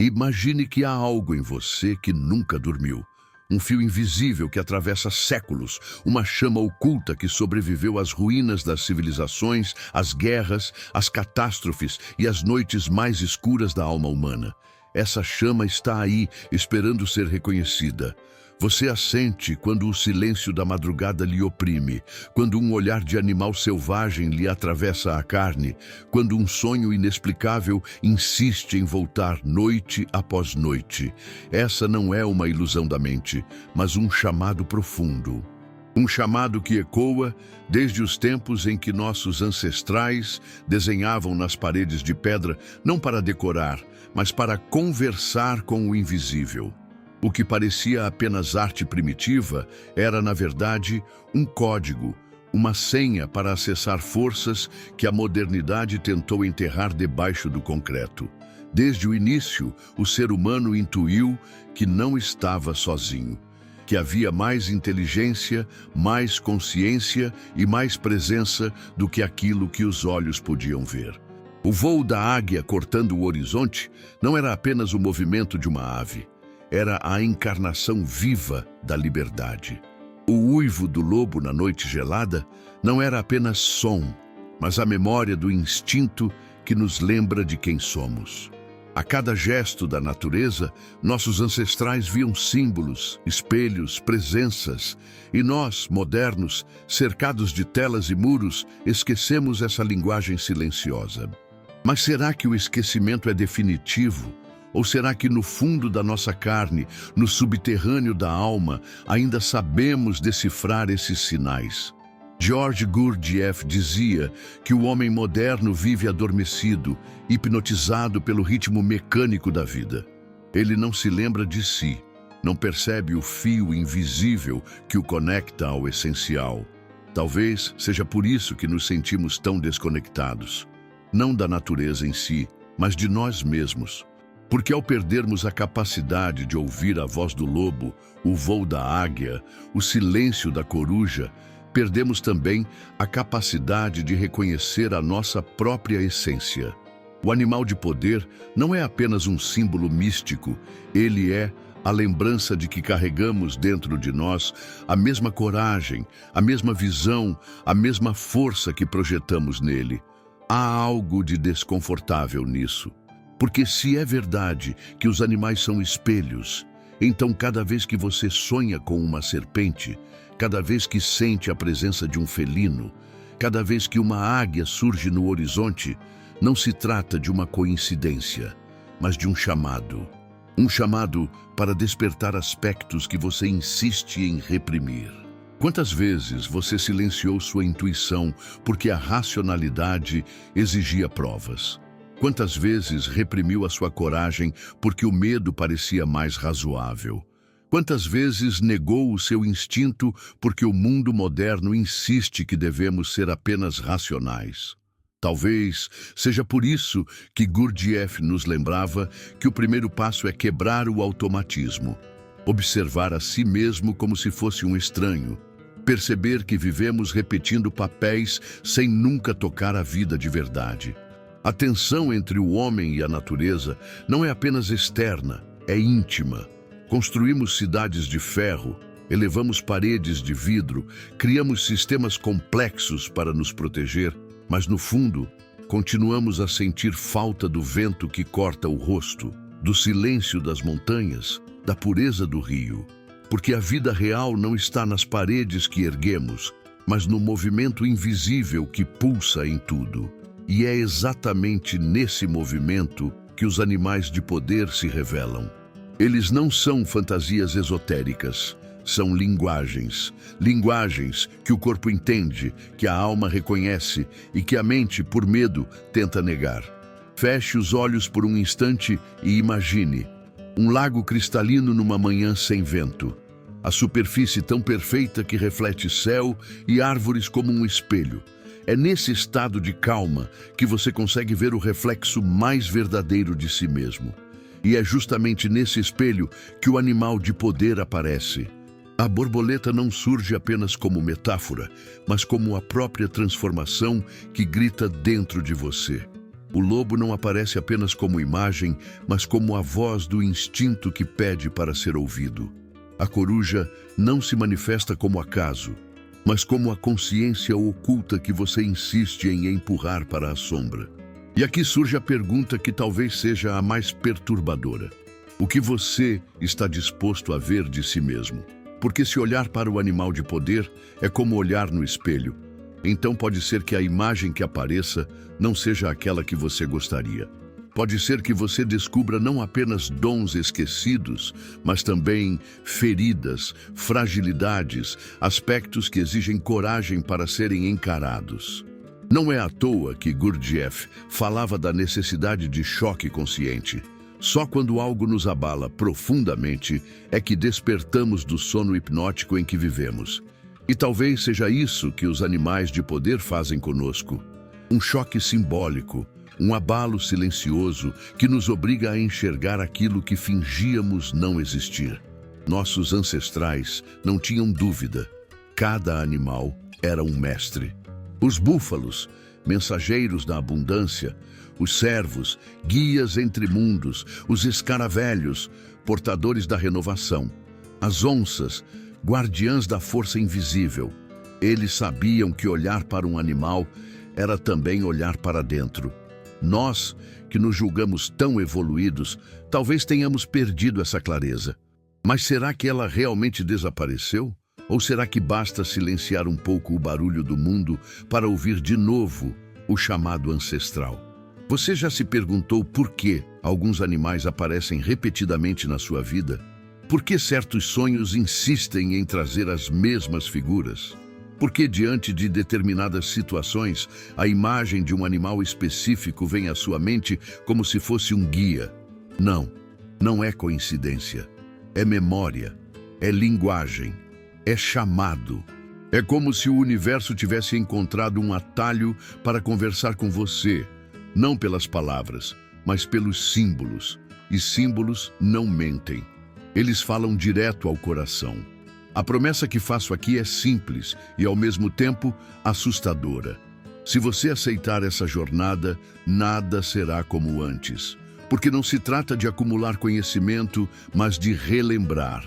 Imagine que há algo em você que nunca dormiu. Um fio invisível que atravessa séculos, uma chama oculta que sobreviveu às ruínas das civilizações, às guerras, às catástrofes e às noites mais escuras da alma humana. Essa chama está aí, esperando ser reconhecida. Você a sente quando o silêncio da madrugada lhe oprime, quando um olhar de animal selvagem lhe atravessa a carne, quando um sonho inexplicável insiste em voltar noite após noite. Essa não é uma ilusão da mente, mas um chamado profundo. Um chamado que ecoa desde os tempos em que nossos ancestrais desenhavam nas paredes de pedra, não para decorar, mas para conversar com o invisível. O que parecia apenas arte primitiva era, na verdade, um código, uma senha para acessar forças que a modernidade tentou enterrar debaixo do concreto. Desde o início, o ser humano intuiu que não estava sozinho, que havia mais inteligência, mais consciência e mais presença do que aquilo que os olhos podiam ver. O voo da águia cortando o horizonte não era apenas o movimento de uma ave. Era a encarnação viva da liberdade. O uivo do lobo na noite gelada não era apenas som, mas a memória do instinto que nos lembra de quem somos. A cada gesto da natureza, nossos ancestrais viam símbolos, espelhos, presenças, e nós, modernos, cercados de telas e muros, esquecemos essa linguagem silenciosa. Mas será que o esquecimento é definitivo? Ou será que no fundo da nossa carne, no subterrâneo da alma, ainda sabemos decifrar esses sinais? George Gurdjieff dizia que o homem moderno vive adormecido, hipnotizado pelo ritmo mecânico da vida. Ele não se lembra de si, não percebe o fio invisível que o conecta ao essencial. Talvez seja por isso que nos sentimos tão desconectados. Não da natureza em si, mas de nós mesmos. Porque ao perdermos a capacidade de ouvir a voz do lobo, o voo da águia, o silêncio da coruja, perdemos também a capacidade de reconhecer a nossa própria essência. O animal de poder não é apenas um símbolo místico, ele é a lembrança de que carregamos dentro de nós a mesma coragem, a mesma visão, a mesma força que projetamos nele. Há algo de desconfortável nisso. Porque se é verdade que os animais são espelhos, então cada vez que você sonha com uma serpente, cada vez que sente a presença de um felino, cada vez que uma águia surge no horizonte, não se trata de uma coincidência, mas de um chamado. Um chamado para despertar aspectos que você insiste em reprimir. Quantas vezes você silenciou sua intuição porque a racionalidade exigia provas? Quantas vezes reprimiu a sua coragem porque o medo parecia mais razoável? Quantas vezes negou o seu instinto porque o mundo moderno insiste que devemos ser apenas racionais? Talvez seja por isso que Gurdjieff nos lembrava que o primeiro passo é quebrar o automatismo, observar a si mesmo como se fosse um estranho, perceber que vivemos repetindo papéis sem nunca tocar a vida de verdade. A tensão entre o homem e a natureza não é apenas externa, é íntima. Construímos cidades de ferro, elevamos paredes de vidro, criamos sistemas complexos para nos proteger, mas no fundo, continuamos a sentir falta do vento que corta o rosto, do silêncio das montanhas, da pureza do rio. Porque a vida real não está nas paredes que erguemos, mas no movimento invisível que pulsa em tudo. E é exatamente nesse movimento que os animais de poder se revelam. Eles não são fantasias esotéricas, são linguagens. Linguagens que o corpo entende, que a alma reconhece e que a mente, por medo, tenta negar. Feche os olhos por um instante e imagine um lago cristalino numa manhã sem vento. A superfície tão perfeita que reflete céu e árvores como um espelho. É nesse estado de calma que você consegue ver o reflexo mais verdadeiro de si mesmo. E é justamente nesse espelho que o animal de poder aparece. A borboleta não surge apenas como metáfora, mas como a própria transformação que grita dentro de você. O lobo não aparece apenas como imagem, mas como a voz do instinto que pede para ser ouvido. A coruja não se manifesta como acaso, mas como a consciência oculta que você insiste em empurrar para a sombra. E aqui surge a pergunta que talvez seja a mais perturbadora. O que você está disposto a ver de si mesmo? Porque se olhar para o animal de poder é como olhar no espelho. Então pode ser que a imagem que apareça não seja aquela que você gostaria. Pode ser que você descubra não apenas dons esquecidos, mas também feridas, fragilidades, aspectos que exigem coragem para serem encarados. Não é à toa que Gurdjieff falava da necessidade de choque consciente. Só quando algo nos abala profundamente é que despertamos do sono hipnótico em que vivemos. E talvez seja isso que os animais de poder fazem conosco. Um choque simbólico, um abalo silencioso que nos obriga a enxergar aquilo que fingíamos não existir. Nossos ancestrais não tinham dúvida. Cada animal era um mestre. Os búfalos, mensageiros da abundância, os cervos, guias entre mundos, os escaravelhos, portadores da renovação, as onças, guardiãs da força invisível. Eles sabiam que olhar para um animal era também olhar para dentro. Nós, que nos julgamos tão evoluídos, talvez tenhamos perdido essa clareza. Mas será que ela realmente desapareceu? Ou será que basta silenciar um pouco o barulho do mundo para ouvir de novo o chamado ancestral? Você já se perguntou por que alguns animais aparecem repetidamente na sua vida? Por que certos sonhos insistem em trazer as mesmas figuras? Por que diante de determinadas situações, a imagem de um animal específico vem à sua mente como se fosse um guia? Não é coincidência. É memória, é linguagem, é chamado. É como se o universo tivesse encontrado um atalho para conversar com você, não pelas palavras, mas pelos símbolos. E símbolos não mentem. Eles falam direto ao coração. A promessa que faço aqui é simples e, ao mesmo tempo, assustadora. Se você aceitar essa jornada, nada será como antes. Porque não se trata de acumular conhecimento, mas de relembrar.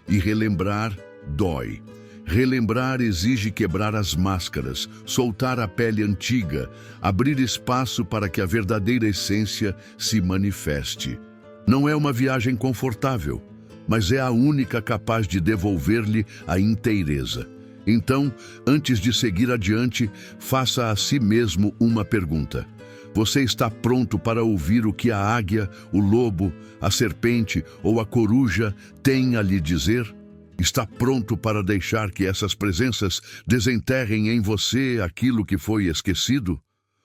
E relembrar dói. Relembrar exige quebrar as máscaras, soltar a pele antiga, abrir espaço para que a verdadeira essência se manifeste. Não é uma viagem confortável, mas é a única capaz de devolver-lhe a inteireza. Então, antes de seguir adiante, faça a si mesmo uma pergunta. Você está pronto para ouvir o que a águia, o lobo, a serpente ou a coruja têm a lhe dizer? Está pronto para deixar que essas presenças desenterrem em você aquilo que foi esquecido?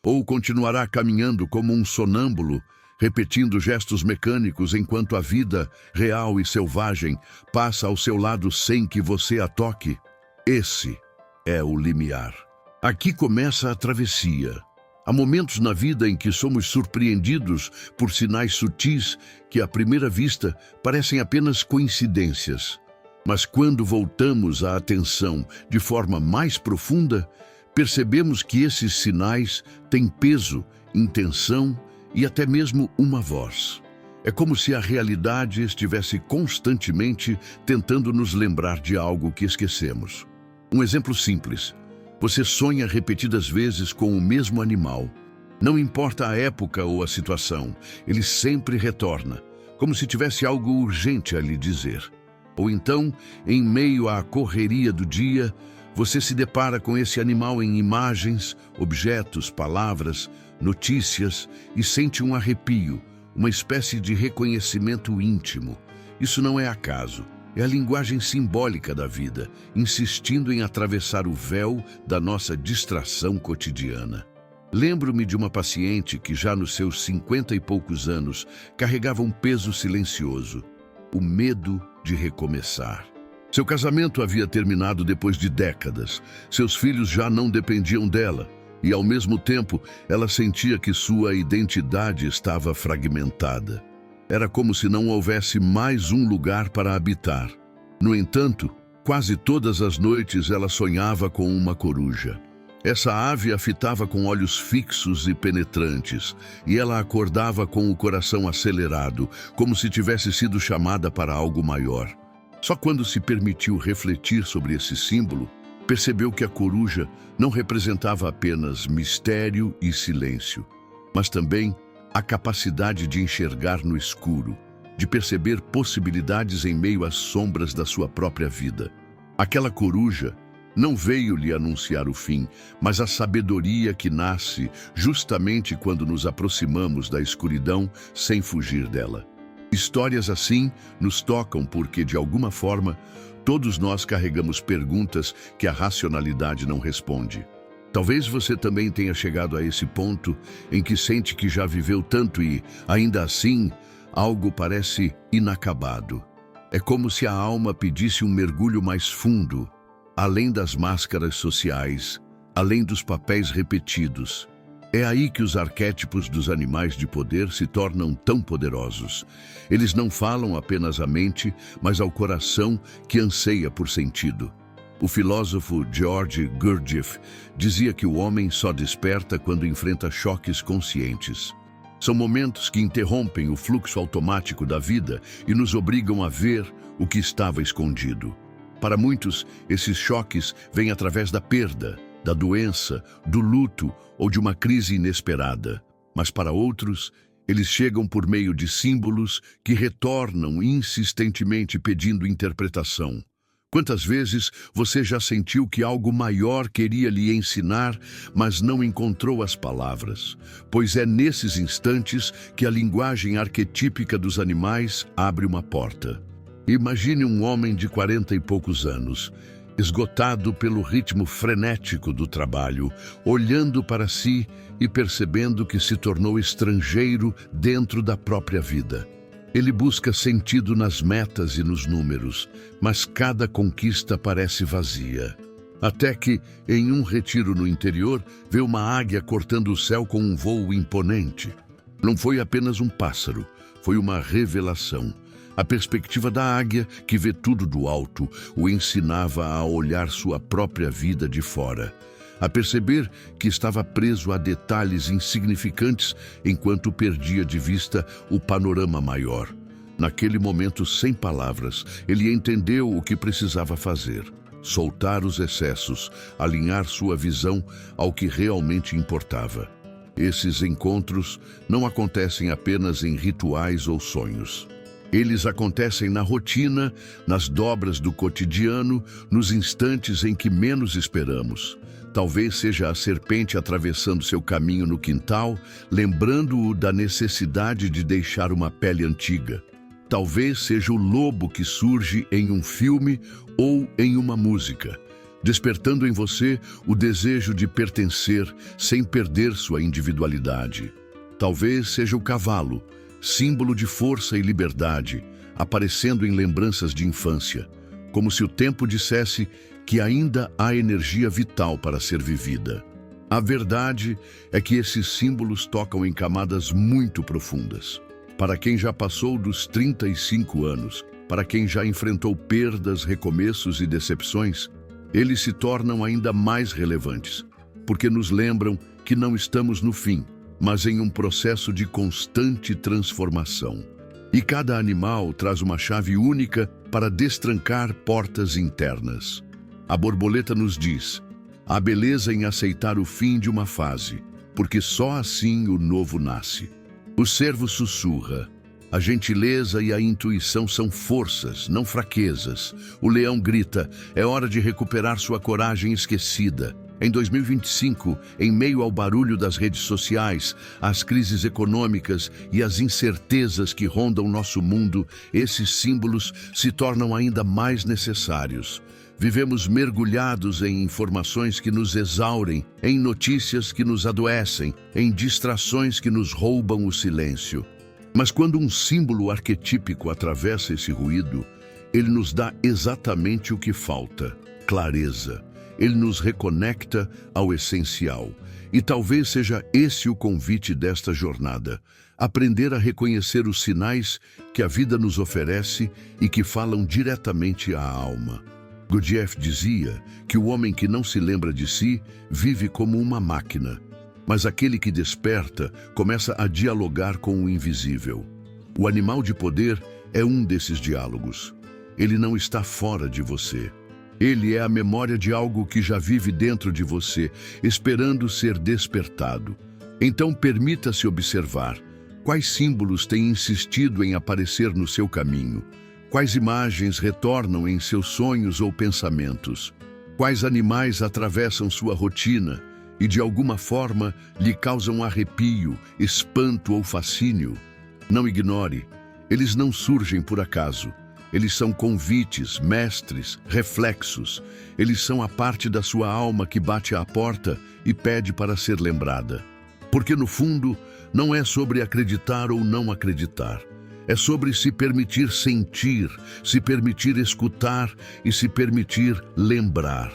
Ou continuará caminhando como um sonâmbulo, repetindo gestos mecânicos enquanto a vida, real e selvagem, passa ao seu lado sem que você a toque? Esse é o limiar. Aqui começa a travessia. Há momentos na vida em que somos surpreendidos por sinais sutis que, à primeira vista, parecem apenas coincidências. Mas quando voltamos a atenção de forma mais profunda, percebemos que esses sinais têm peso, intenção e até mesmo uma voz. É como se a realidade estivesse constantemente tentando nos lembrar de algo que esquecemos. Um exemplo simples. Você sonha repetidas vezes com o mesmo animal. Não importa a época ou a situação, ele sempre retorna, como se tivesse algo urgente a lhe dizer. Ou então, em meio à correria do dia, você se depara com esse animal em imagens, objetos, palavras, notícias e sente um arrepio, uma espécie de reconhecimento íntimo. Isso não é acaso, é a linguagem simbólica da vida, insistindo em atravessar o véu da nossa distração cotidiana. Lembro-me de uma paciente que já nos seus 50 e poucos anos carregava um peso silencioso, o medo de recomeçar. Seu casamento havia terminado depois de décadas, seus filhos já não dependiam dela, e ao mesmo tempo ela sentia que sua identidade estava fragmentada. Era como se não houvesse mais um lugar para habitar. No entanto, quase todas as noites ela sonhava com uma coruja. Essa ave a fitava com olhos fixos e penetrantes, e ela acordava com o coração acelerado, como se tivesse sido chamada para algo maior. Só quando se permitiu refletir sobre esse símbolo, percebeu que a coruja não representava apenas mistério e silêncio, mas também a capacidade de enxergar no escuro, de perceber possibilidades em meio às sombras da sua própria vida. Aquela coruja não veio lhe anunciar o fim, mas a sabedoria que nasce justamente quando nos aproximamos da escuridão sem fugir dela. Histórias assim nos tocam porque, de alguma forma, todos nós carregamos perguntas que a racionalidade não responde. Talvez você também tenha chegado a esse ponto em que sente que já viveu tanto e, ainda assim, algo parece inacabado. É como se a alma pedisse um mergulho mais fundo, além das máscaras sociais, além dos papéis repetidos. É aí que os arquétipos dos animais de poder se tornam tão poderosos. Eles não falam apenas à mente, mas ao coração que anseia por sentido. O filósofo George Gurdjieff dizia que o homem só desperta quando enfrenta choques conscientes. São momentos que interrompem o fluxo automático da vida e nos obrigam a ver o que estava escondido. Para muitos, esses choques vêm através da perda, da doença, do luto ou de uma crise inesperada. Mas para outros, eles chegam por meio de símbolos que retornam insistentemente pedindo interpretação. Quantas vezes você já sentiu que algo maior queria lhe ensinar, mas não encontrou as palavras? Pois é nesses instantes que a linguagem arquetípica dos animais abre uma porta. Imagine um homem de 40 e poucos anos, esgotado pelo ritmo frenético do trabalho, olhando para si e percebendo que se tornou estrangeiro dentro da própria vida. Ele busca sentido nas metas e nos números, mas cada conquista parece vazia. Até que, em um retiro no interior, vê uma águia cortando o céu com um voo imponente. Não foi apenas um pássaro, foi uma revelação. A perspectiva da águia, que vê tudo do alto, o ensinava a olhar sua própria vida de fora, a perceber que estava preso a detalhes insignificantes enquanto perdia de vista o panorama maior. Naquele momento, sem palavras, ele entendeu o que precisava fazer: soltar os excessos, alinhar sua visão ao que realmente importava. Esses encontros não acontecem apenas em rituais ou sonhos. Eles acontecem na rotina, nas dobras do cotidiano, nos instantes em que menos esperamos. Talvez seja a serpente atravessando seu caminho no quintal, lembrando-o da necessidade de deixar uma pele antiga. Talvez seja o lobo que surge em um filme ou em uma música, despertando em você o desejo de pertencer sem perder sua individualidade. Talvez seja o cavalo, símbolo de força e liberdade, aparecendo em lembranças de infância, como se o tempo dissesse que ainda há energia vital para ser vivida. A verdade é que esses símbolos tocam em camadas muito profundas. Para quem já passou dos 35 anos, para quem já enfrentou perdas, recomeços e decepções, eles se tornam ainda mais relevantes, porque nos lembram que não estamos no fim, mas em um processo de constante transformação. E cada animal traz uma chave única para destrancar portas internas. A borboleta nos diz: há beleza em aceitar o fim de uma fase, porque só assim o novo nasce. O cervo sussurra: a gentileza e a intuição são forças, não fraquezas. O leão grita: é hora de recuperar sua coragem esquecida. Em 2025, em meio ao barulho das redes sociais, às crises econômicas e às incertezas que rondam nosso mundo, esses símbolos se tornam ainda mais necessários. Vivemos mergulhados em informações que nos exaurem, em notícias que nos adoecem, em distrações que nos roubam o silêncio. Mas quando um símbolo arquetípico atravessa esse ruído, ele nos dá exatamente o que falta: clareza. Ele nos reconecta ao essencial. E talvez seja esse o convite desta jornada: aprender a reconhecer os sinais que a vida nos oferece e que falam diretamente à alma. Gurdjieff dizia que o homem que não se lembra de si vive como uma máquina, mas aquele que desperta começa a dialogar com o invisível. O animal de poder é um desses diálogos. Ele não está fora de você. Ele é a memória de algo que já vive dentro de você, esperando ser despertado. Então permita-se observar quais símbolos têm insistido em aparecer no seu caminho, quais imagens retornam em seus sonhos ou pensamentos, quais animais atravessam sua rotina e de alguma forma lhe causam arrepio, espanto ou fascínio. Não ignore, eles não surgem por acaso. Eles são convites, mestres, reflexos. Eles são a parte da sua alma que bate à porta e pede para ser lembrada. Porque no fundo, não é sobre acreditar ou não acreditar. É sobre se permitir sentir, se permitir escutar e se permitir lembrar.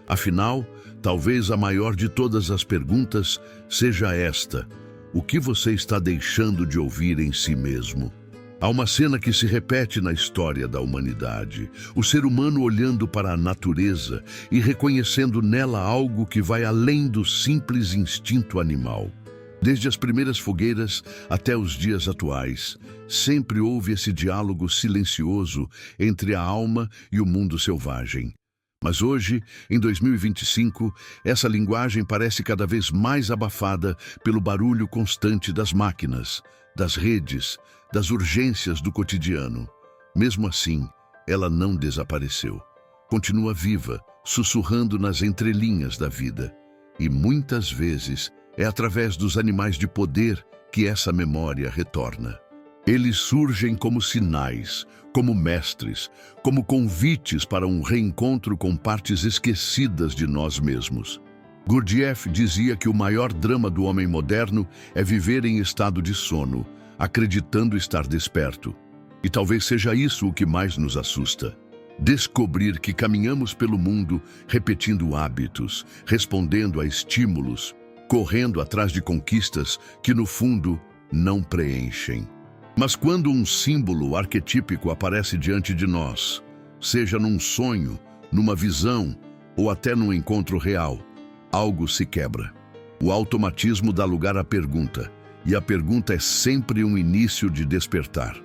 Afinal, talvez a maior de todas as perguntas seja esta: o que você está deixando de ouvir em si mesmo? Há uma cena que se repete na história da humanidade. O ser humano olhando para a natureza e reconhecendo nela algo que vai além do simples instinto animal. Desde as primeiras fogueiras até os dias atuais, sempre houve esse diálogo silencioso entre a alma e o mundo selvagem. Mas hoje, em 2025, essa linguagem parece cada vez mais abafada pelo barulho constante das máquinas, das redes, das urgências do cotidiano. Mesmo assim, ela não desapareceu. Continua viva, sussurrando nas entrelinhas da vida. E muitas vezes é através dos animais de poder que essa memória retorna. Eles surgem como sinais, como mestres, como convites para um reencontro com partes esquecidas de nós mesmos. Gurdjieff dizia que o maior drama do homem moderno é viver em estado de sono, acreditando estar desperto. E talvez seja isso o que mais nos assusta. Descobrir que caminhamos pelo mundo repetindo hábitos, respondendo a estímulos, correndo atrás de conquistas que, no fundo, não preenchem. Mas quando um símbolo arquetípico aparece diante de nós, seja num sonho, numa visão ou até num encontro real, algo se quebra. O automatismo dá lugar à pergunta, e a pergunta é sempre um início de despertar.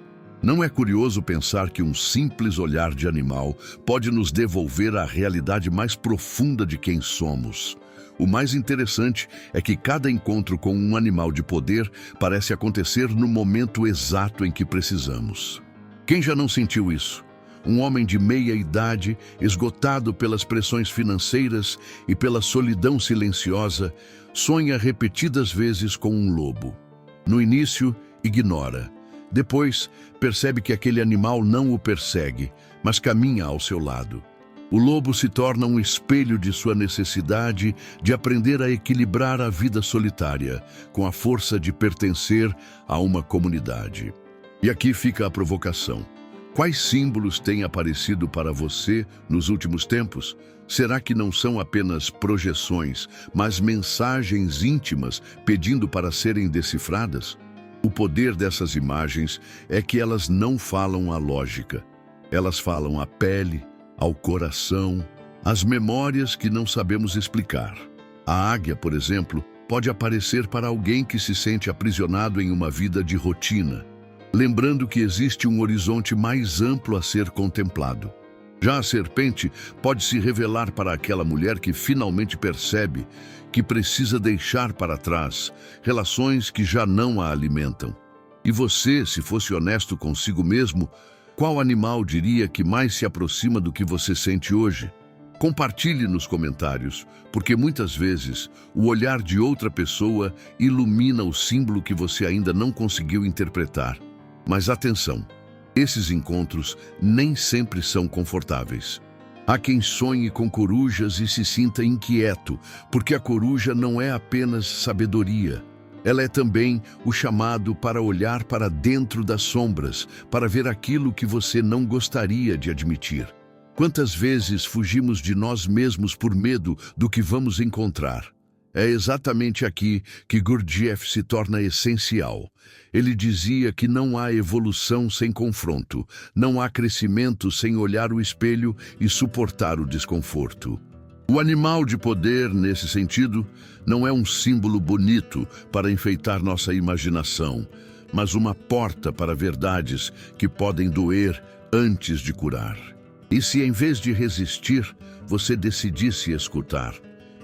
Não é curioso pensar que um simples olhar de animal pode nos devolver à realidade mais profunda de quem somos? O mais interessante é que cada encontro com um animal de poder parece acontecer no momento exato em que precisamos. Quem já não sentiu isso? Um homem de meia idade, esgotado pelas pressões financeiras e pela solidão silenciosa, sonha repetidas vezes com um lobo. No início, ignora. Depois, percebe que aquele animal não o persegue, mas caminha ao seu lado. O lobo se torna um espelho de sua necessidade de aprender a equilibrar a vida solitária com a força de pertencer a uma comunidade. E aqui fica a provocação. Quais símbolos têm aparecido para você nos últimos tempos? Será que não são apenas projeções, mas mensagens íntimas pedindo para serem decifradas? O poder dessas imagens é que elas não falam à lógica. Elas falam à pele, ao coração, às memórias que não sabemos explicar. A águia, por exemplo, pode aparecer para alguém que se sente aprisionado em uma vida de rotina, lembrando que existe um horizonte mais amplo a ser contemplado. Já a serpente pode se revelar para aquela mulher que finalmente percebe que precisa deixar para trás relações que já não a alimentam. E você, se fosse honesto consigo mesmo, qual animal diria que mais se aproxima do que você sente hoje? Compartilhe nos comentários, porque muitas vezes o olhar de outra pessoa ilumina o símbolo que você ainda não conseguiu interpretar. Mas atenção! Esses encontros nem sempre são confortáveis. Há quem sonhe com corujas e se sinta inquieto, porque a coruja não é apenas sabedoria. Ela é também o chamado para olhar para dentro das sombras, para ver aquilo que você não gostaria de admitir. Quantas vezes fugimos de nós mesmos por medo do que vamos encontrar? É exatamente aqui que Gurdjieff se torna essencial. Ele dizia que não há evolução sem confronto, não há crescimento sem olhar o espelho e suportar o desconforto. O animal de poder, nesse sentido, não é um símbolo bonito para enfeitar nossa imaginação, mas uma porta para verdades que podem doer antes de curar. E se, em vez de resistir, você decidisse escutar?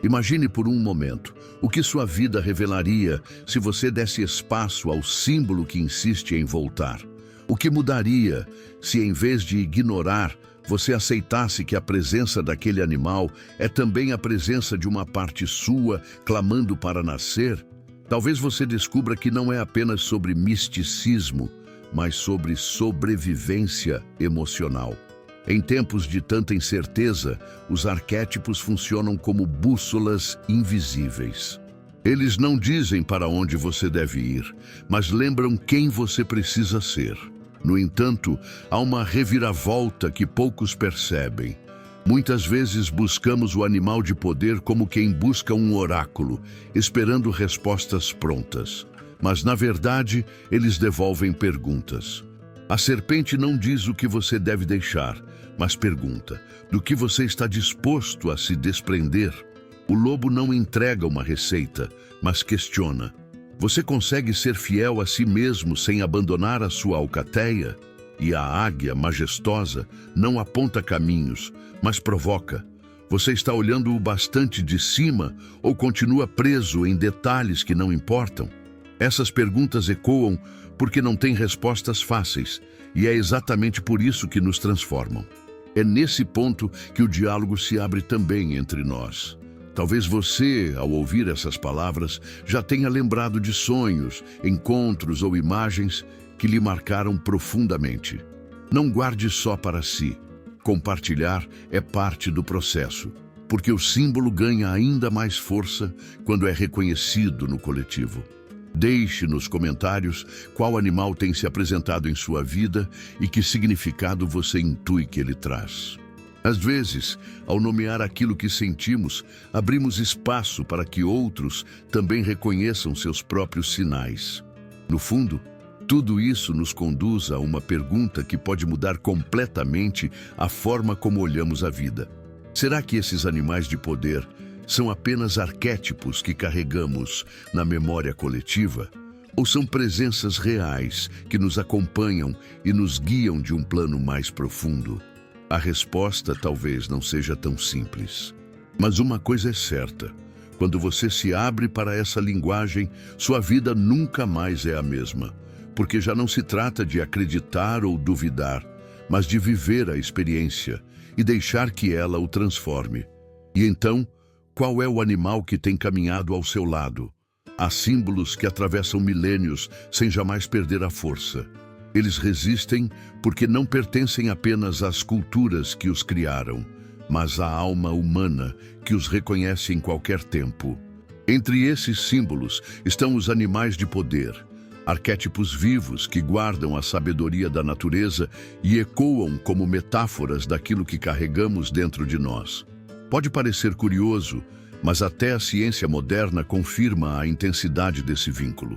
Imagine por um momento o que sua vida revelaria se você desse espaço ao símbolo que insiste em voltar. O que mudaria se, em vez de ignorar, você aceitasse que a presença daquele animal é também a presença de uma parte sua clamando para nascer? Talvez você descubra que não é apenas sobre misticismo, mas sobre sobrevivência emocional. Em tempos de tanta incerteza, os arquétipos funcionam como bússolas invisíveis. Eles não dizem para onde você deve ir, mas lembram quem você precisa ser. No entanto, há uma reviravolta que poucos percebem. Muitas vezes buscamos o animal de poder como quem busca um oráculo, esperando respostas prontas. Mas, na verdade, eles devolvem perguntas. A serpente não diz o que você deve deixar, mas pergunta: do que você está disposto a se desprender? O lobo não entrega uma receita, mas questiona: você consegue ser fiel a si mesmo sem abandonar a sua alcateia? E a águia majestosa não aponta caminhos, mas provoca: você está olhando o bastante de cima ou continua preso em detalhes que não importam? Essas perguntas ecoam porque não têm respostas fáceis, e é exatamente por isso que nos transformam. É nesse ponto que o diálogo se abre também entre nós. Talvez você, ao ouvir essas palavras, já tenha lembrado de sonhos, encontros ou imagens que lhe marcaram profundamente. Não guarde só para si. Compartilhar é parte do processo, porque o símbolo ganha ainda mais força quando é reconhecido no coletivo. Deixe nos comentários qual animal tem se apresentado em sua vida e que significado você intui que ele traz. Às vezes, ao nomear aquilo que sentimos, abrimos espaço para que outros também reconheçam seus próprios sinais. No fundo, tudo isso nos conduz a uma pergunta que pode mudar completamente a forma como olhamos a vida. Será que esses animais de poder são apenas arquétipos que carregamos na memória coletiva? Ou são presenças reais que nos acompanham e nos guiam de um plano mais profundo? A resposta talvez não seja tão simples. Mas uma coisa é certa: quando você se abre para essa linguagem, sua vida nunca mais é a mesma. Porque já não se trata de acreditar ou duvidar, mas de viver a experiência e deixar que ela o transforme. E então, qual é o animal que tem caminhado ao seu lado? Há símbolos que atravessam milênios sem jamais perder a força. Eles resistem porque não pertencem apenas às culturas que os criaram, mas à alma humana que os reconhece em qualquer tempo. Entre esses símbolos estão os animais de poder, arquétipos vivos que guardam a sabedoria da natureza e ecoam como metáforas daquilo que carregamos dentro de nós. Pode parecer curioso, mas até a ciência moderna confirma a intensidade desse vínculo.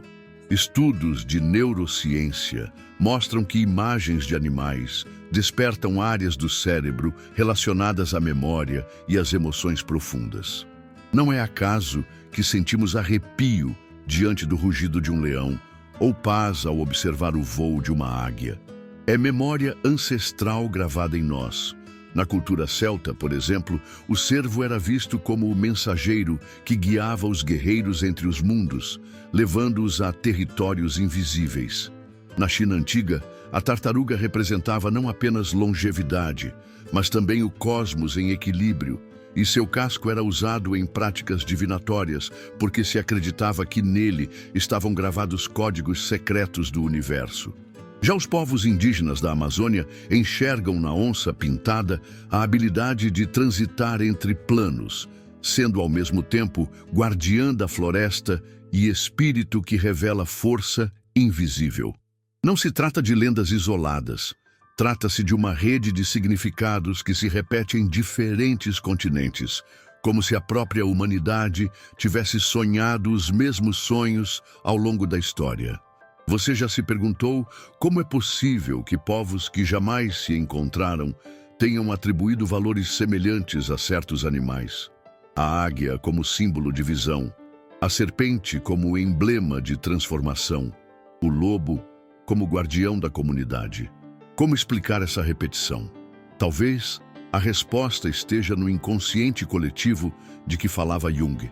Estudos de neurociência mostram que imagens de animais despertam áreas do cérebro relacionadas à memória e às emoções profundas. Não é acaso que sentimos arrepio diante do rugido de um leão ou paz ao observar o voo de uma águia. É memória ancestral gravada em nós. Na cultura celta, por exemplo, o cervo era visto como o mensageiro que guiava os guerreiros entre os mundos, levando-os a territórios invisíveis. Na China antiga, a tartaruga representava não apenas longevidade, mas também o cosmos em equilíbrio, e seu casco era usado em práticas divinatórias, porque se acreditava que nele estavam gravados códigos secretos do universo. Já os povos indígenas da Amazônia enxergam na onça pintada a habilidade de transitar entre planos, sendo ao mesmo tempo guardiã da floresta e espírito que revela força invisível. Não se trata de lendas isoladas. Trata-se de uma rede de significados que se repete em diferentes continentes, como se a própria humanidade tivesse sonhado os mesmos sonhos ao longo da história. Você já se perguntou como é possível que povos que jamais se encontraram tenham atribuído valores semelhantes a certos animais? A águia como símbolo de visão, a serpente como emblema de transformação, o lobo como guardião da comunidade. Como explicar essa repetição? Talvez a resposta esteja no inconsciente coletivo de que falava Jung,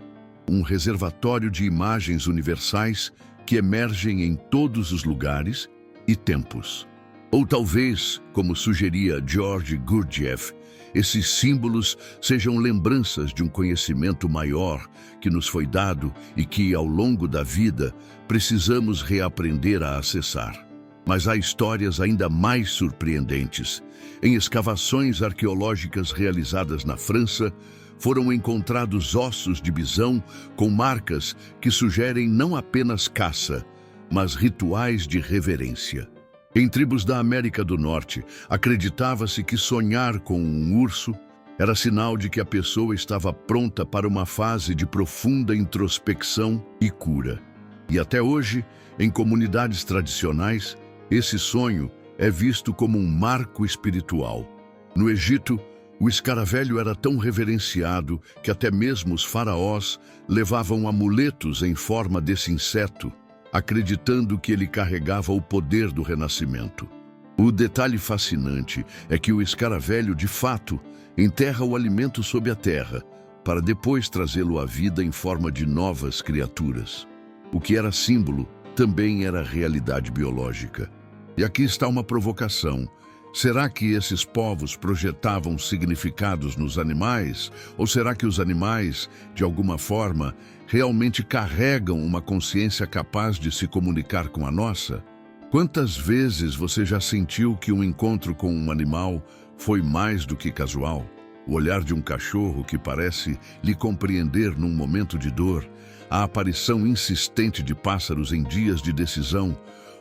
um reservatório de imagens universais que emergem em todos os lugares e tempos. Ou talvez, como sugeria George Gurdjieff, esses símbolos sejam lembranças de um conhecimento maior que nos foi dado e que, ao longo da vida, precisamos reaprender a acessar. Mas há histórias ainda mais surpreendentes. Em escavações arqueológicas realizadas na França, foram encontrados ossos de bisão com marcas que sugerem não apenas caça, mas rituais de reverência. Em tribos da América do Norte, acreditava-se que sonhar com um urso era sinal de que a pessoa estava pronta para uma fase de profunda introspecção e cura. E até hoje, em comunidades tradicionais, esse sonho é visto como um marco espiritual. No Egito, o escaravelho era tão reverenciado que até mesmo os faraós levavam amuletos em forma desse inseto, acreditando que ele carregava o poder do renascimento. O detalhe fascinante é que o escaravelho, de fato, enterra o alimento sob a terra, para depois trazê-lo à vida em forma de novas criaturas. O que era símbolo também era realidade biológica. E aqui está uma provocação. Será que esses povos projetavam significados nos animais? Ou será que os animais, de alguma forma, realmente carregam uma consciência capaz de se comunicar com a nossa? Quantas vezes você já sentiu que um encontro com um animal foi mais do que casual? O olhar de um cachorro que parece lhe compreender num momento de dor, a aparição insistente de pássaros em dias de decisão,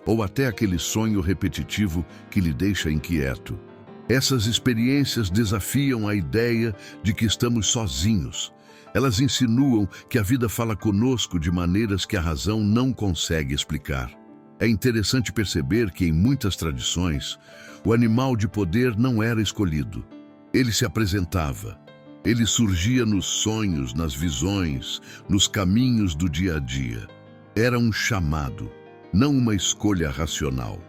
ou até aquele sonho repetitivo que lhe deixa inquieto. Essas experiências desafiam a ideia de que estamos sozinhos. Elas insinuam que a vida fala conosco de maneiras que a razão não consegue explicar. É interessante perceber que, em muitas tradições, o animal de poder não era escolhido. Ele se apresentava. Ele surgia nos sonhos, nas visões, nos caminhos do dia a dia. Era um chamado, não uma escolha racional.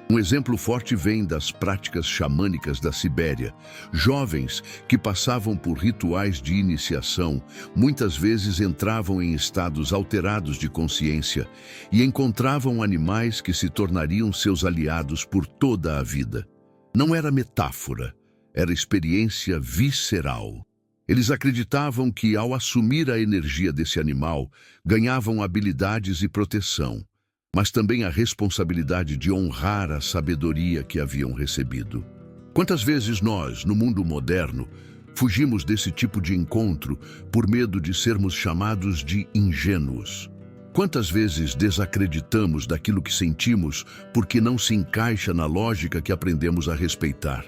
Um exemplo forte vem das práticas xamânicas da Sibéria. Jovens que passavam por rituais de iniciação, muitas vezes entravam em estados alterados de consciência e encontravam animais que se tornariam seus aliados por toda a vida. Não era metáfora, era experiência visceral. Eles acreditavam que, ao assumir a energia desse animal, ganhavam habilidades e proteção, mas também a responsabilidade de honrar a sabedoria que haviam recebido. Quantas vezes nós, no mundo moderno, fugimos desse tipo de encontro por medo de sermos chamados de ingênuos? Quantas vezes desacreditamos daquilo que sentimos porque não se encaixa na lógica que aprendemos a respeitar?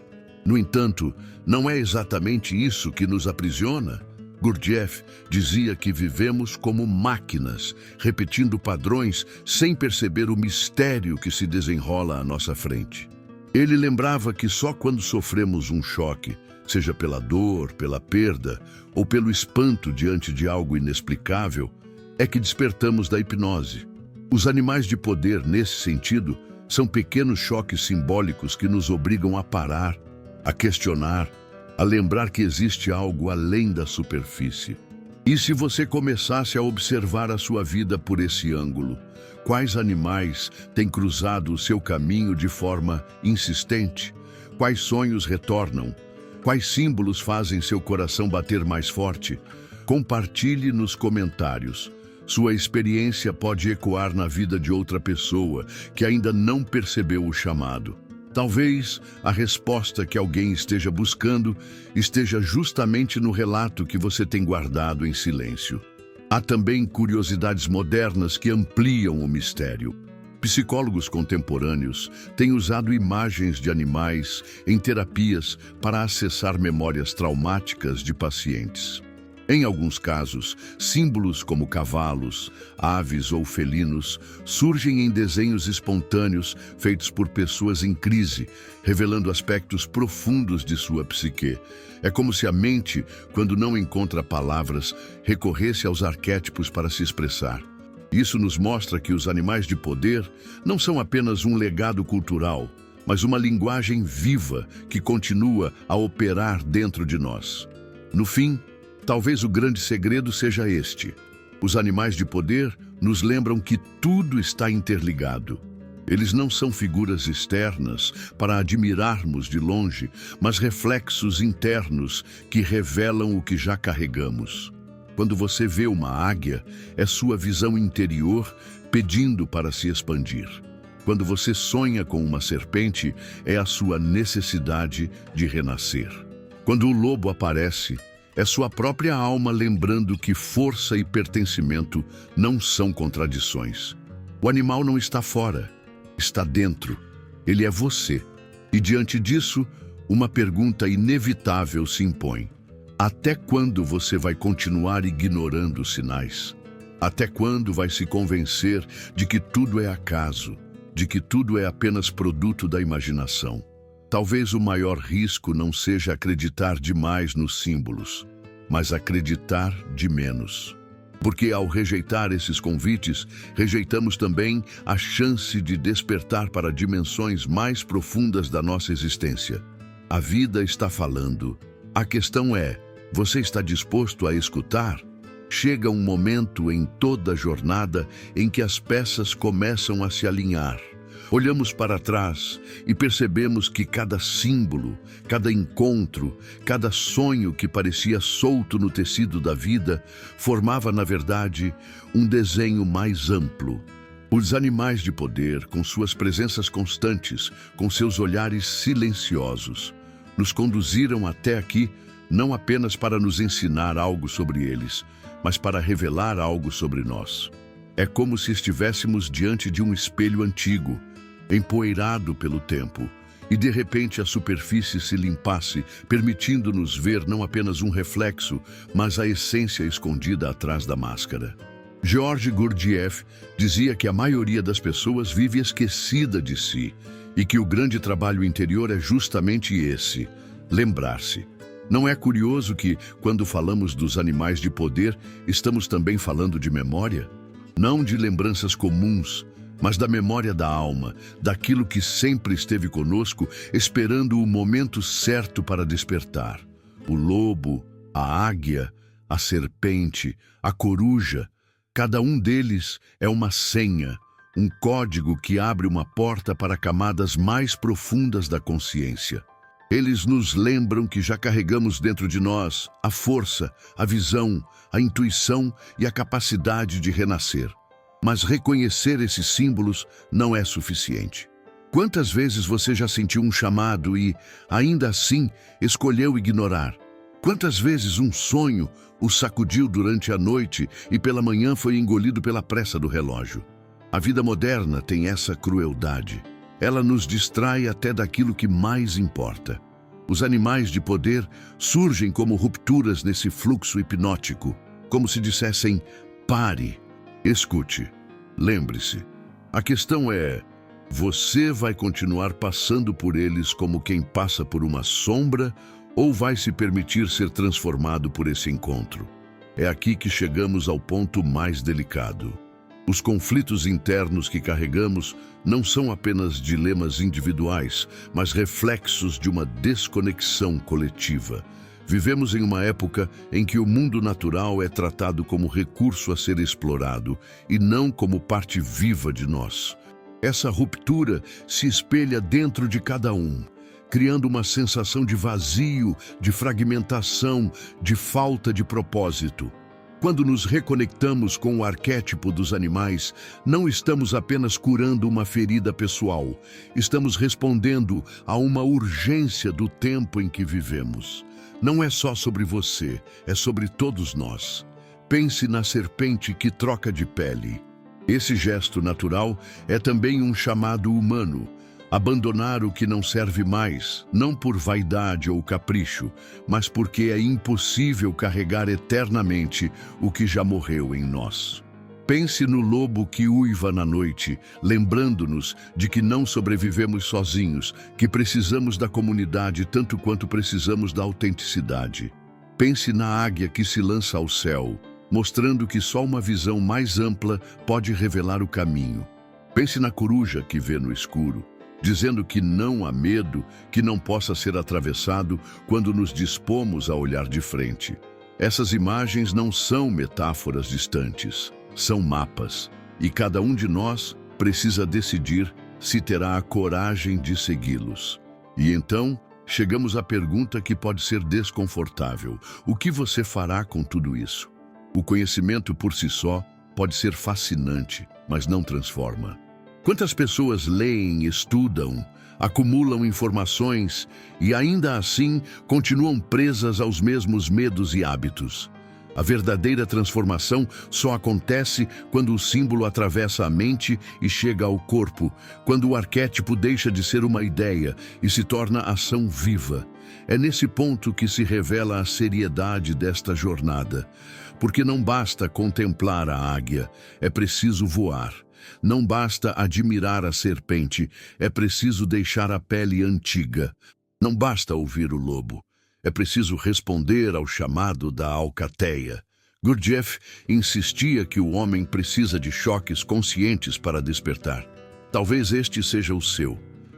No entanto, não é exatamente isso que nos aprisiona. Gurdjieff dizia que vivemos como máquinas, repetindo padrões sem perceber o mistério que se desenrola à nossa frente. Ele lembrava que só quando sofremos um choque, seja pela dor, pela perda ou pelo espanto diante de algo inexplicável, é que despertamos da hipnose. Os animais de poder, nesse sentido, são pequenos choques simbólicos que nos obrigam a parar, a questionar, a lembrar que existe algo além da superfície. E se você começasse a observar a sua vida por esse ângulo, quais animais têm cruzado o seu caminho de forma insistente? Quais sonhos retornam? Quais símbolos fazem seu coração bater mais forte? Compartilhe nos comentários. Sua experiência pode ecoar na vida de outra pessoa que ainda não percebeu o chamado. Talvez a resposta que alguém esteja buscando esteja justamente no relato que você tem guardado em silêncio. Há também curiosidades modernas que ampliam o mistério. Psicólogos contemporâneos têm usado imagens de animais em terapias para acessar memórias traumáticas de pacientes. É Em alguns casos, símbolos como cavalos, aves ou felinos surgem em desenhos espontâneos feitos por pessoas em crise, revelando aspectos profundos de sua psique. É como se a mente, quando não encontra palavras, recorresse aos arquétipos para se expressar. Isso nos mostra que os animais de poder não são apenas um legado cultural, mas uma linguagem viva que continua a operar dentro de nós. No fim, talvez o grande segredo seja este: os animais de poder nos lembram que tudo está interligado. Eles não são figuras externas para admirarmos de longe, mas reflexos internos que revelam o que já carregamos. Quando você vê uma águia, é sua visão interior pedindo para se expandir. Quando você sonha com uma serpente, é a sua necessidade de renascer. Quando o lobo aparece, é sua própria alma lembrando que força e pertencimento não são contradições. O animal não está fora, está dentro. Ele é você. E diante disso, uma pergunta inevitável se impõe. Até quando você vai continuar ignorando os sinais? Até quando vai se convencer de que tudo é acaso, de que tudo é apenas produto da imaginação? Talvez o maior risco não seja acreditar demais nos símbolos, mas acreditar de menos. Porque ao rejeitar esses convites, rejeitamos também a chance de despertar para dimensões mais profundas da nossa existência. A vida está falando. A questão é, você está disposto a escutar? Chega um momento em toda a jornada em que as peças começam a se alinhar. Olhamos para trás e percebemos que cada símbolo, cada encontro, cada sonho que parecia solto no tecido da vida, formava, na verdade, um desenho mais amplo. Os animais de poder, com suas presenças constantes, com seus olhares silenciosos, nos conduziram até aqui não apenas para nos ensinar algo sobre eles, mas para revelar algo sobre nós. É como se estivéssemos diante de um espelho antigo, empoeirado pelo tempo, e de repente a superfície se limpasse, permitindo-nos ver não apenas um reflexo, mas a essência escondida atrás da máscara. Georges Gurdjieff dizia que a maioria das pessoas vive esquecida de si, e que o grande trabalho interior é justamente esse: lembrar-se. Não é curioso que, quando falamos dos animais de poder, estamos também falando de memória? Não de lembranças comuns, mas da memória da alma, daquilo que sempre esteve conosco, esperando o momento certo para despertar. O lobo, a águia, a serpente, a coruja, cada um deles é uma senha, um código que abre uma porta para camadas mais profundas da consciência. Eles nos lembram que já carregamos dentro de nós a força, a visão, a intuição e a capacidade de renascer. Mas reconhecer esses símbolos não é suficiente. Quantas vezes você já sentiu um chamado e, ainda assim, escolheu ignorar? Quantas vezes um sonho o sacudiu durante a noite e pela manhã foi engolido pela pressa do relógio? A vida moderna tem essa crueldade. Ela nos distrai até daquilo que mais importa. Os animais de poder surgem como rupturas nesse fluxo hipnótico, como se dissessem: pare. Escute, lembre-se. A questão é, você vai continuar passando por eles como quem passa por uma sombra ou vai se permitir ser transformado por esse encontro? É aqui que chegamos ao ponto mais delicado. Os conflitos internos que carregamos não são apenas dilemas individuais, mas reflexos de uma desconexão coletiva. Vivemos em uma época em que o mundo natural é tratado como recurso a ser explorado e não como parte viva de nós. Essa ruptura se espelha dentro de cada um, criando uma sensação de vazio, de fragmentação, de falta de propósito. Quando nos reconectamos com o arquétipo dos animais, não estamos apenas curando uma ferida pessoal, estamos respondendo a uma urgência do tempo em que vivemos. Não é só sobre você, é sobre todos nós. Pense na serpente que troca de pele. Esse gesto natural é também um chamado humano. Abandonar o que não serve mais, não por vaidade ou capricho, mas porque é impossível carregar eternamente o que já morreu em nós. Pense no lobo que uiva na noite, lembrando-nos de que não sobrevivemos sozinhos, que precisamos da comunidade tanto quanto precisamos da autenticidade. Pense na águia que se lança ao céu, mostrando que só uma visão mais ampla pode revelar o caminho. Pense na coruja que vê no escuro, dizendo que não há medo que não possa ser atravessado quando nos dispomos a olhar de frente. Essas imagens não são metáforas distantes, são mapas, e cada um de nós precisa decidir se terá a coragem de segui-los. E então, chegamos à pergunta que pode ser desconfortável: o que você fará com tudo isso? O conhecimento por si só pode ser fascinante, mas não transforma. Quantas pessoas leem, estudam, acumulam informações e ainda assim continuam presas aos mesmos medos e hábitos? A verdadeira transformação só acontece quando o símbolo atravessa a mente e chega ao corpo, quando o arquétipo deixa de ser uma ideia e se torna ação viva. É nesse ponto que se revela a seriedade desta jornada, porque não basta contemplar a águia, é preciso voar. Não basta admirar a serpente, é preciso deixar a pele antiga. Não basta ouvir o lobo, é preciso responder ao chamado da alcateia. Gurdjieff insistia que o homem precisa de choques conscientes para despertar. Talvez este seja o seu.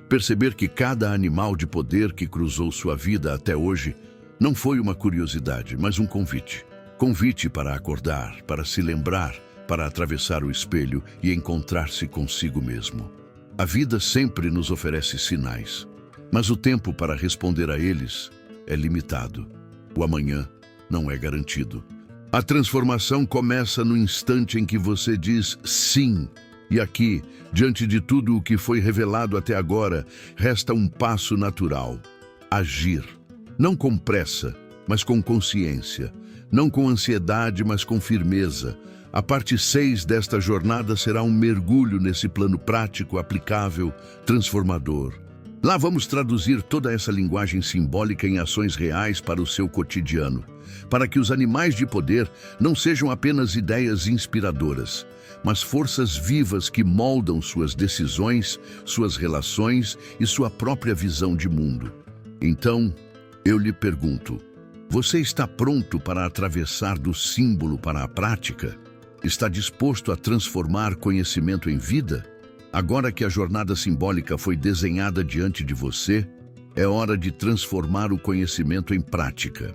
Perceber que cada animal de poder que cruzou sua vida até hoje não foi uma curiosidade, mas um convite. Convite para acordar, para se lembrar, para atravessar o espelho e encontrar-se consigo mesmo. A vida sempre nos oferece sinais, mas o tempo para responder a eles é limitado. O amanhã não é garantido. A transformação começa no instante em que você diz sim. E aqui, diante de tudo o que foi revelado até agora, resta um passo natural: agir. Não com pressa, mas com consciência. Não com ansiedade, mas com firmeza. A parte 6 desta jornada será um mergulho nesse plano prático, aplicável, transformador. Lá vamos traduzir toda essa linguagem simbólica em ações reais para o seu cotidiano, para que os animais de poder não sejam apenas ideias inspiradoras, mas forças vivas que moldam suas decisões, suas relações e sua própria visão de mundo. Então, eu lhe pergunto, você está pronto para atravessar do símbolo para a prática? Está disposto a transformar conhecimento em vida? Agora que a jornada simbólica foi desenhada diante de você, é hora de transformar o conhecimento em prática.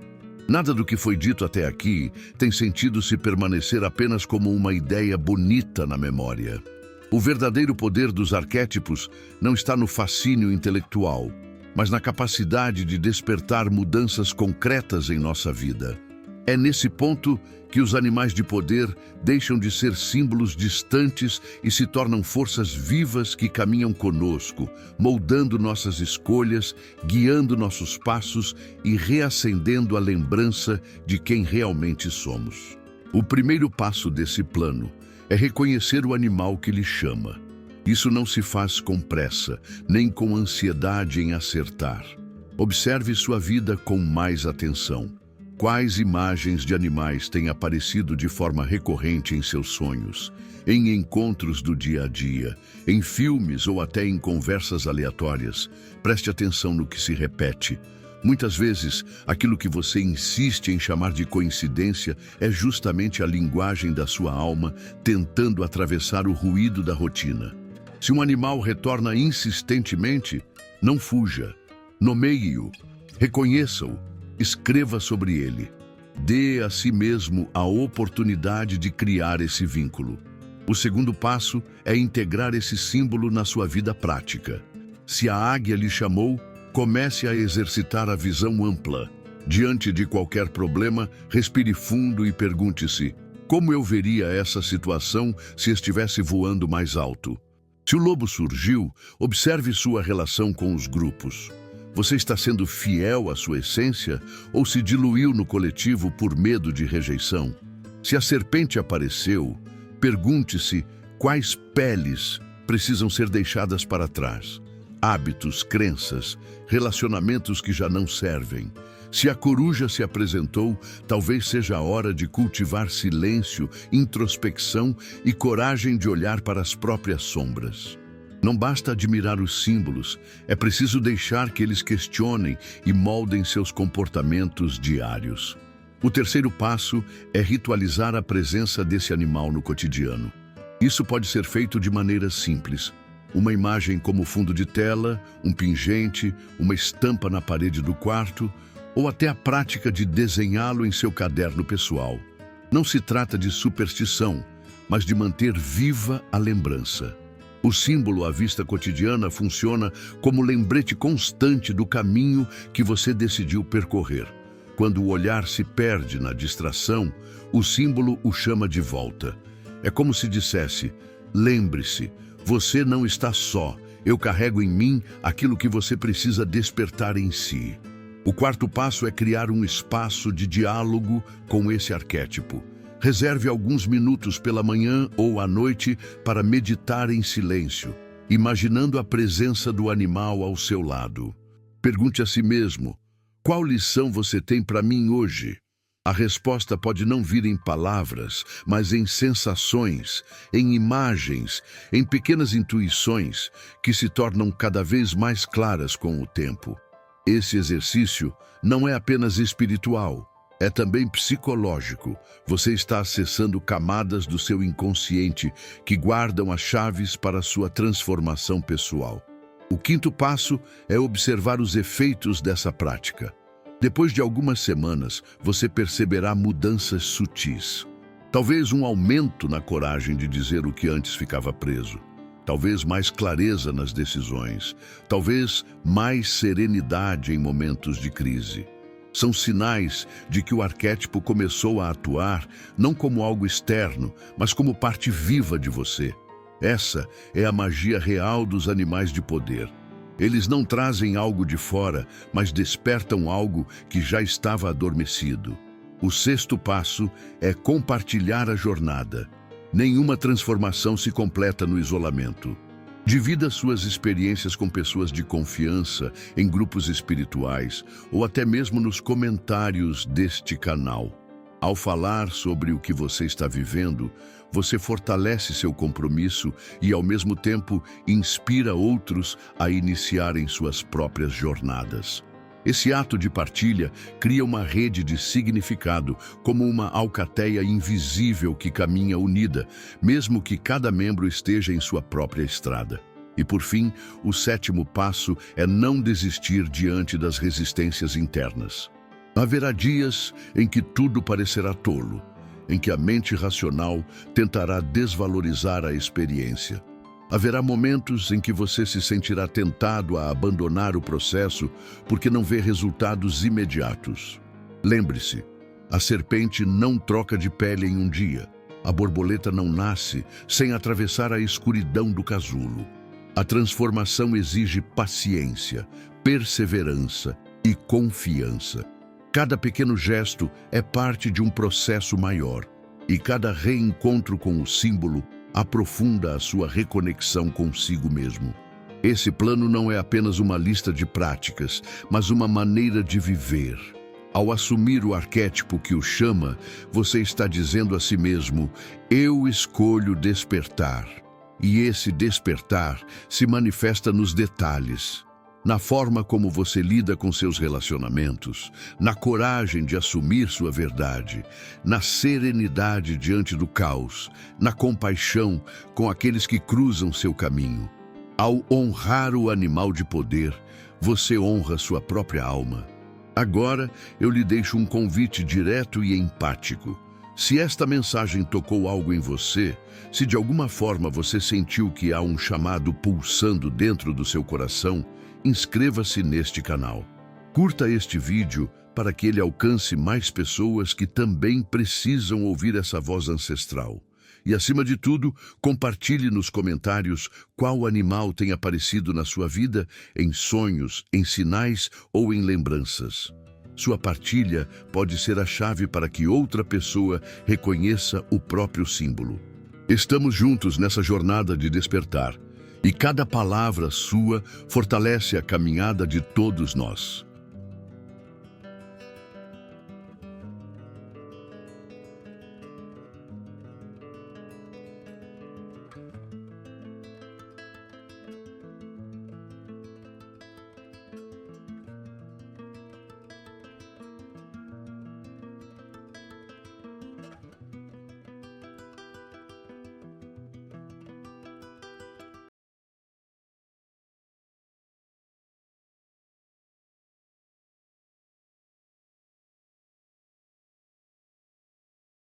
Nada do que foi dito até aqui tem sentido se permanecer apenas como uma ideia bonita na memória. O verdadeiro poder dos arquétipos não está no fascínio intelectual, mas na capacidade de despertar mudanças concretas em nossa vida. É nesse ponto que os animais de poder deixam de ser símbolos distantes e se tornam forças vivas que caminham conosco, moldando nossas escolhas, guiando nossos passos e reacendendo a lembrança de quem realmente somos. O primeiro passo desse plano é reconhecer o animal que lhe chama. Isso não se faz com pressa, nem com ansiedade em acertar. Observe sua vida com mais atenção. Quais imagens de animais têm aparecido de forma recorrente em seus sonhos, em encontros do dia a dia, em filmes ou até em conversas aleatórias? Preste atenção no que se repete. Muitas vezes, aquilo que você insiste em chamar de coincidência é justamente a linguagem da sua alma tentando atravessar o ruído da rotina. Se um animal retorna insistentemente, não fuja. Nomeie-o, reconheça-o, escreva sobre ele. Dê a si mesmo a oportunidade de criar esse vínculo. O segundo passo é integrar esse símbolo na sua vida prática. Se a águia lhe chamou, comece a exercitar a visão ampla. Diante de qualquer problema, respire fundo e pergunte-se: como eu veria essa situação se estivesse voando mais alto? Se o lobo surgiu, observe sua relação com os grupos. Você está sendo fiel à sua essência ou se diluiu no coletivo por medo de rejeição? Se a serpente apareceu, pergunte-se quais peles precisam ser deixadas para trás. hábitos, crenças, relacionamentos que já não servem. Se a coruja se apresentou, talvez seja a hora de cultivar silêncio, introspecção e coragem de olhar para as próprias sombras. Não basta admirar os símbolos, é preciso deixar que eles questionem e moldem seus comportamentos diários. O terceiro passo é ritualizar a presença desse animal no cotidiano. Isso pode ser feito de maneira simples. Uma imagem como fundo de tela, um pingente, uma estampa na parede do quarto, ou até a prática de desenhá-lo em seu caderno pessoal. Não se trata de superstição, mas de manter viva a lembrança. O símbolo à vista cotidiana funciona como lembrete constante do caminho que você decidiu percorrer. Quando o olhar se perde na distração, o símbolo o chama de volta. É como se dissesse: lembre-se, você não está só, eu carrego em mim aquilo que você precisa despertar em si. O quarto passo é criar um espaço de diálogo com esse arquétipo. Reserve alguns minutos pela manhã ou à noite para meditar em silêncio, imaginando a presença do animal ao seu lado. Pergunte a si mesmo: qual lição você tem para mim hoje? A resposta pode não vir em palavras, mas em sensações, em imagens, em pequenas intuições que se tornam cada vez mais claras com o tempo. Esse exercício não é apenas espiritual, é também psicológico. Você está acessando camadas do seu inconsciente que guardam as chaves para a sua transformação pessoal. O quinto passo é observar os efeitos dessa prática. Depois de algumas semanas, você perceberá mudanças sutis. Talvez um aumento na coragem de dizer o que antes ficava preso. Talvez mais clareza nas decisões. Talvez mais serenidade em momentos de crise. São sinais de que o arquétipo começou a atuar não como algo externo, mas como parte viva de você. Essa é a magia real dos animais de poder. Eles não trazem algo de fora, mas despertam algo que já estava adormecido. O sexto passo é compartilhar a jornada. Nenhuma transformação se completa no isolamento. Divida suas experiências com pessoas de confiança, em grupos espirituais ou até mesmo nos comentários deste canal. Ao falar sobre o que você está vivendo, você fortalece seu compromisso e, ao mesmo tempo, inspira outros a iniciarem suas próprias jornadas. Esse ato de partilha cria uma rede de significado, como uma alcateia invisível que caminha unida, mesmo que cada membro esteja em sua própria estrada. E, por fim, o sétimo passo é não desistir diante das resistências internas. Haverá dias em que tudo parecerá tolo, em que a mente racional tentará desvalorizar a experiência. Haverá momentos em que você se sentirá tentado a abandonar o processo porque não vê resultados imediatos. Lembre-se, a serpente não troca de pele em um dia. A borboleta não nasce sem atravessar a escuridão do casulo. A transformação exige paciência, perseverança e confiança. Cada pequeno gesto é parte de um processo maior, e cada reencontro com o símbolo aprofunda a sua reconexão consigo mesmo. Esse plano não é apenas uma lista de práticas, mas uma maneira de viver. Ao assumir o arquétipo que o chama, você está dizendo a si mesmo: eu escolho despertar. E esse despertar se manifesta nos detalhes. Na forma como você lida com seus relacionamentos, na coragem de assumir sua verdade, na serenidade diante do caos, na compaixão com aqueles que cruzam seu caminho. Ao honrar o animal de poder, você honra sua própria alma. Agora, eu lhe deixo um convite direto e empático. Se esta mensagem tocou algo em você, se de alguma forma você sentiu que há um chamado pulsando dentro do seu coração, inscreva-se neste canal. Curta este vídeo para que ele alcance mais pessoas que também precisam ouvir essa voz ancestral. E, acima de tudo, compartilhe nos comentários qual animal tem aparecido na sua vida, em sonhos, em sinais ou em lembranças. Sua partilha pode ser a chave para que outra pessoa reconheça o próprio símbolo. Estamos juntos nessa jornada de despertar. E cada palavra sua fortalece a caminhada de todos nós.